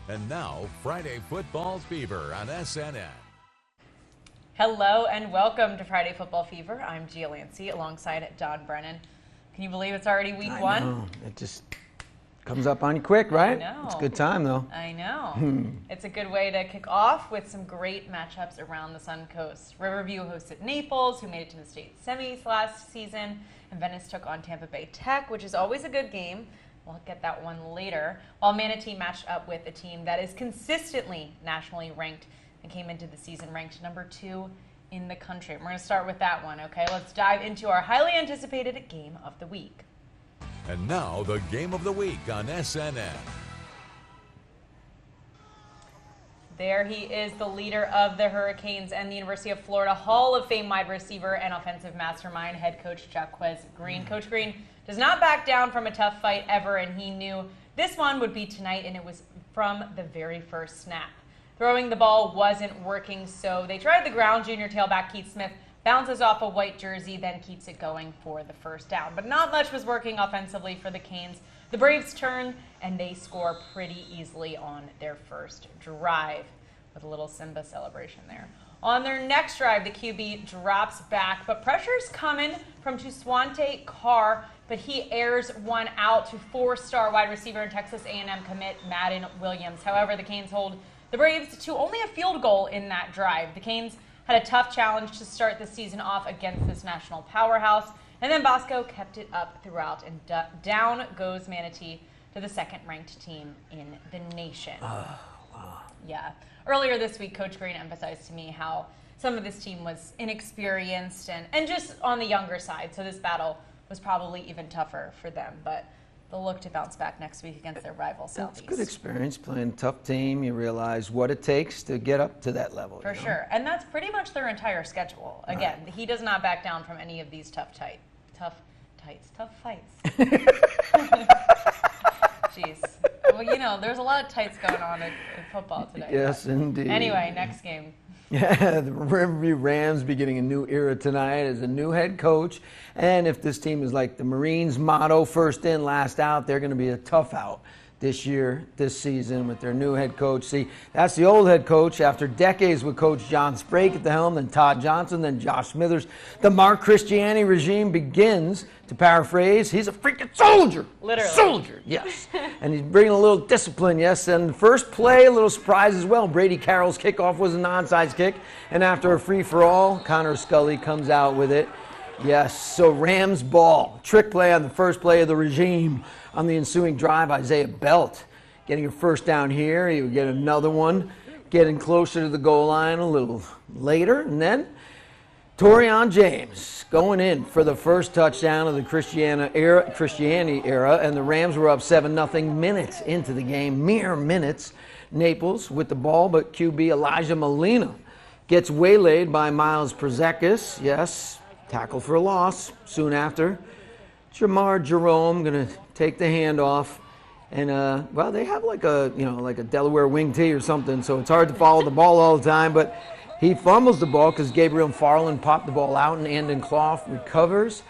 And now, Friday Football Fever on SNN. Hello and welcome to Friday Football Fever. I'm Gia Lancey alongside Don Brennan. Can you believe it's already week one? I know. It just comes up on you quick, right? I know. It's a good time, though. I know. It's a good way to kick off with some great matchups around the Sun Coast. Riverview hosted Naples, who made it to the state semis last season, and Venice took on Tampa Bay Tech, which is always a good game. We'll get that one later. While Manatee matched up with a team that is consistently nationally ranked and came into the season ranked number 2 in the country. We're going to start with that one, okay? Let's dive into our highly anticipated game of the week. And now, the game of the week on SNN. There he is, the leader of the Hurricanes and the University of Florida Hall of Fame wide receiver and offensive mastermind, head coach Jaquez Green. Coach Green does not back down from a tough fight ever, and he knew this one would be tonight, and it was from the very first snap. Throwing the ball wasn't working, so they tried the ground. Junior tailback Keith Smith bounces off a white jersey, then keeps it going for the first down. But not much was working offensively for the Canes. The Braves turn, and they score pretty easily on their first drive with a little Simba celebration there. On their next drive, the QB drops back, but pressure's coming from Tuswante Carr, but he airs one out to 4-star wide receiver and Texas A&M commit Madden Williams. However, the Canes hold the Braves to only a field goal in that drive. The Canes had a tough challenge to start the season off against this national powerhouse, and then Bosco kept it up throughout, and down goes Manatee to the second-ranked team in the nation. Wow. Yeah. Earlier this week, Coach Green emphasized to me how some of this team was inexperienced and just on the younger side, so this battle was probably even tougher for them, but they'll look to bounce back next week against their rival Southeast. It's a good experience playing a tough team. You realize what it takes to get up to that level. For sure. And that's pretty much their entire schedule. Again, he does not back down from any of these tough fights. Jeez. Well, you know, there's a lot of tights going on in football today. Yes, indeed. Anyway, next game. Yeah, the Riverview Rams beginning a new era tonight as a new head coach. And if this team is like the Marines motto, first in, last out, they're going to be a tough out this year, this season with their new head coach. See, that's the old head coach after decades with Coach John Sprake at the helm, then Todd Johnson, then Josh Smithers. The Mark Christiani regime begins, to paraphrase, he's a freaking soldier. Literally. Soldier, yes. And he's bringing a little discipline, yes. And the first play, a little surprise as well. Brady Carroll's kickoff was a non-sides kick. And after a free-for-all, Connor Scully comes out with it. Yes, so Rams ball. Trick play on the first play of the regime. On the ensuing drive, Isaiah Belt getting a first down here. He would get another one, getting closer to the goal line a little later. And then Torian James going in for the first touchdown of the Christiani era. And the Rams were up 7-0 minutes into the game, mere minutes. Naples with the ball, but QB Elijah Molina gets waylaid by Miles Przekis. Yes, tackle for a loss soon after. Jamar Jerome going to take the handoff, and well, they have like a Delaware wing tee or something, so it's hard to follow the ball all the time. But he fumbles the ball because Gabriel Farland popped the ball out, and Andon Clough recovers,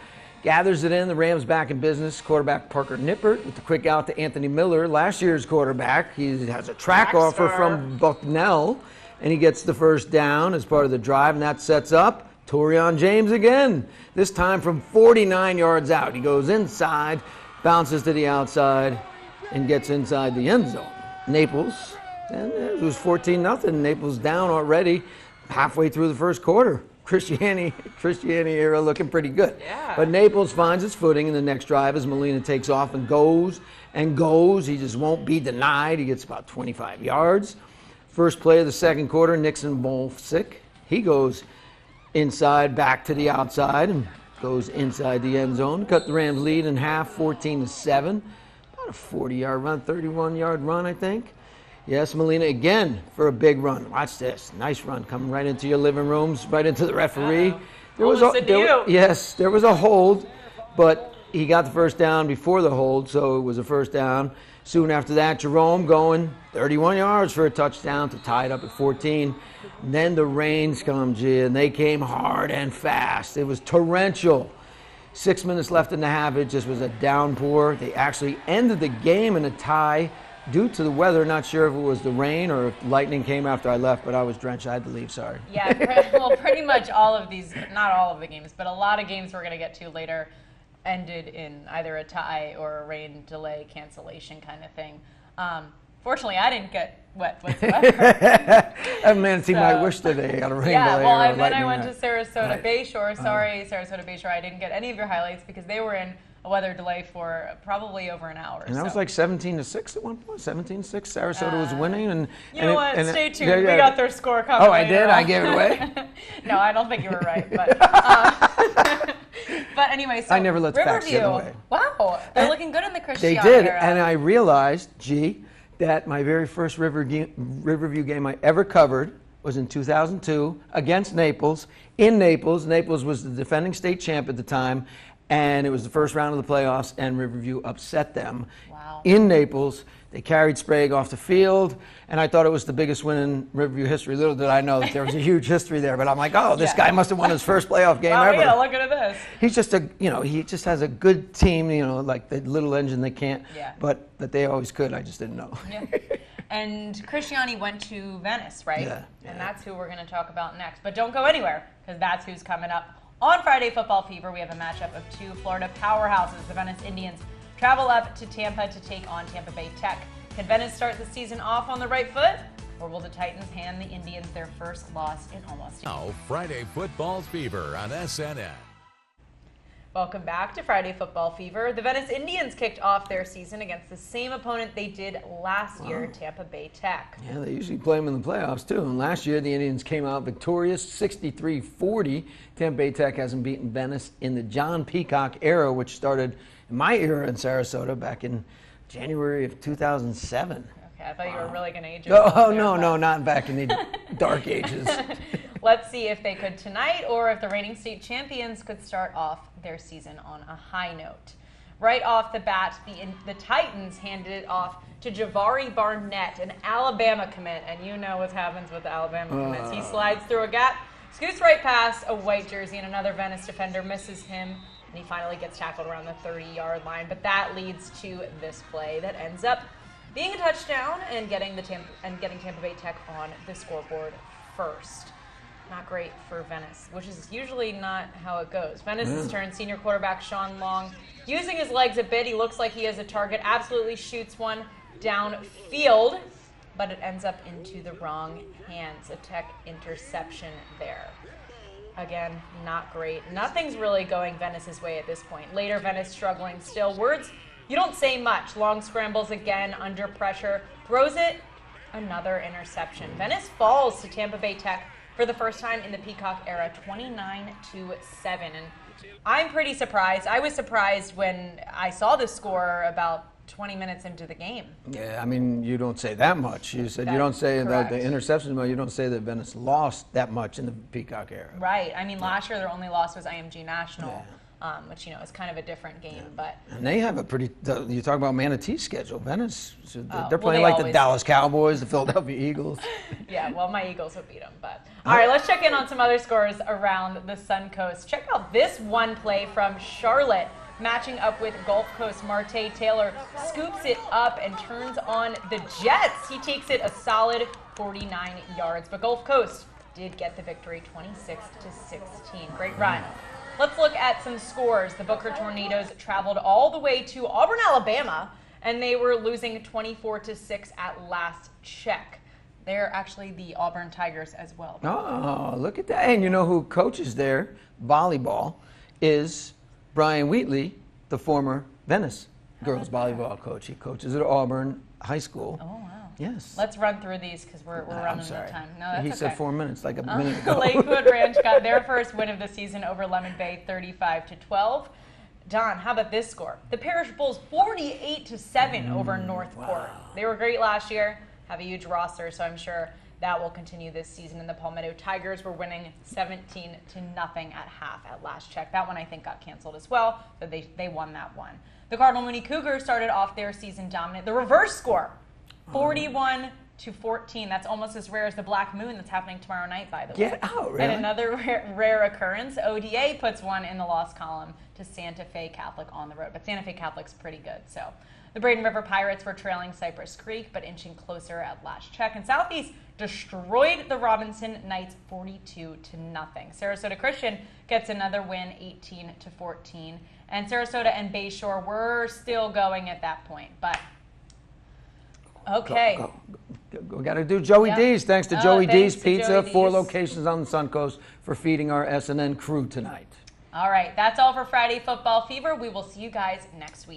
gathers it in. The Rams back in business. Quarterback Parker Nippert with the quick out to Anthony Miller, last year's quarterback. He has a track offer from Bucknell, and he gets the first down as part of the drive, and that sets up Torian James again, this time from 49 yards out. He goes inside, bounces to the outside, and gets inside the end zone. Naples, and it was 14-0. Naples down already halfway through the first quarter. Christiani era looking pretty good. Yeah. But Naples finds its footing in the next drive as Molina takes off and goes and goes. He just won't be denied. He gets about 25 yards. First play of the second quarter, Nixon Bolsick. He goes inside, back to the outside, and goes inside the end zone. Cut the Rams lead in half, 14-7. About a 40-yard run, 31-yard run, I think. Yes, Molina again for a big run. Watch this. Nice run coming right into your living rooms, right into the referee. There was a hold, but he got the first down before the hold, so it was a first down. Soon after that, Jerome going 31 yards for a touchdown to tie it up at 14. And then the rains come, and they came hard and fast. It was torrential. 6 minutes left in the half. It just was a downpour. They actually ended the game in a tie, due to the weather. Not sure if it was the rain or if lightning came after I left, but I was drenched. I had to leave, sorry. Yeah, well, pretty much all of these, not all of the games, but a lot of games we're going to get to later ended in either a tie or a rain delay cancellation kind of thing. Fortunately, I didn't get wet whatsoever. That Manatee might wish that they got a rain delay. Yeah, well, and then lightning I went to night. Sarasota Right. Bayshore. Sorry, Sarasota Bayshore. I didn't get any of your highlights because they were in a weather delay for probably over an hour. And that was so. like 17-6 at one point. 17-6. Sarasota was winning, and You know what? and Stay tuned. yeah, We yeah. got their score coming. Oh, I later did. I on. gave it away. No, I don't think you were right. But but anyway, so I never let the facts get in the Riverview. way. Wow, they're looking good in the Cristiano They did, era. and I realized, that my very first Riverview game I ever covered was in 2002 against Naples, in Naples. Naples was the defending state champ at the time, and it was the first round of the playoffs, and Riverview upset them. Wow. In Naples. They carried Sprague off the field, and I thought it was the biggest win in Riverview history. Little did I know that there was a huge history there, but I'm like, oh, this guy must have won his first playoff game wow, ever. yeah, look at this. He's just he just has a good team, like the little engine they can't, Yeah. but that they always could. I just didn't know. Yeah. And Cristiani went to Venice, right? Yeah, And yeah. that's who we're going to talk about next. But don't go anywhere, because that's who's coming up. On Friday Football Fever, we have a matchup of two Florida powerhouses. The Venice Indians travel up to Tampa to take on Tampa Bay Tech. Can Venice start the season off on the right foot? Or will the Titans hand the Indians their first loss in almost a year? Now, Friday Football Fever on SNN. Welcome back to Friday Football Fever. The Venice Indians kicked off their season against the same opponent they did last year, Tampa Bay Tech. Yeah, they usually play them in the playoffs too. And last year the Indians came out victorious, 63-40. Tampa Bay Tech hasn't beaten Venice in the John Peacock era, which started in my era in Sarasota back in January of 2007. Okay, I thought you were really going to age Oh, yourself there, no, but- no, not back in the dark ages. Let's see if they could tonight, or if the reigning state champions could start off their season on a high note. Right off the bat, the Titans handed it off to Javari Barnett, an Alabama commit, and you know what happens with the Alabama commits. He slides through a gap, scoots right past a white jersey, and another Venice defender misses him, and he finally gets tackled around the 30-yard line. But that leads to this play that ends up being a touchdown and getting Tampa Bay Tech on the scoreboard first. Not great for Venice, which is usually not how it goes. Venice's turn, senior quarterback Sean Long, using his legs a bit. He looks like he has a target, absolutely shoots one downfield, but it ends up into the wrong hands. A Tech interception there. Again, not great. Nothing's really going Venice's way at this point. Later, Venice struggling still. Words, you don't say much. Long scrambles again, under pressure. Throws it, another interception. Venice falls to Tampa Bay Tech for the first time in the Peacock era, 29-7. And I'm pretty surprised. I was surprised when I saw the score about 20 minutes into the game. Yeah, I mean, you don't say that much. You said you That's don't say that the correct. interceptions, but you don't say that Venice lost that much in the Peacock era. Right. I mean, last year their only loss was IMG National, which, is kind of a different game. But And they have a pretty, you talk about Manatee schedule. Venice, so well, they're playing they like the always Dallas Cowboys, the Philadelphia Eagles. yeah, well, my Eagles would beat them. But all right, let's check in on some other scores around the Sun Coast. Check out this one play from Charlotte. Matching up with Gulf Coast, Marte Taylor scoops it up and turns on the Jets. He takes it a solid 49 yards, but Gulf Coast did get the victory, 26-16. Great run. Let's look at some scores. The Booker Tornadoes traveled all the way to Auburn, Alabama, and they were losing 24-6 at last check. They're actually the Auburn Tigers as well. Oh, look at that. And you know who coaches there, volleyball, is Brian Wheatley, the former Venice girls volleyball coach. He coaches at Auburn High School. Oh, wow. Yes. Let's run through these because we're I'm running out sorry. of time. No, that's he okay. said 4 minutes, like a minute ago. Lakewood Ranch got their first win of the season over Lemon Bay, 35-12. Don, how about this score? The Parish Bulls 48-7 over North Port. They were great last year, have a huge roster, so I'm sure that will continue this season. And the Palmetto Tigers were winning 17-0 at half at last check. That one I think got canceled as well, so they won that one. The Cardinal Mooney Cougars started off their season dominant. The reverse score, 41-14. That's almost as rare as the Black Moon that's happening tomorrow night, by the way. Get out, really? And another rare occurrence, ODA puts one in the loss column to Santa Fe Catholic on the road. But Santa Fe Catholic's pretty good, so The Braden River Pirates were trailing Cypress Creek, but inching closer at last check. And Southeast destroyed the Robinson Knights 42-0. Sarasota Christian gets another win, 18-14. And Sarasota and Bayshore were still going at that point, but okay. We got to do Joey Yep. D's. Thanks to Oh, Joey thanks D's to Pizza, Joey 4 D's. locations on the Suncoast, for feeding our SNN crew tonight. All right, that's all for Friday Football Fever. We will see you guys next week.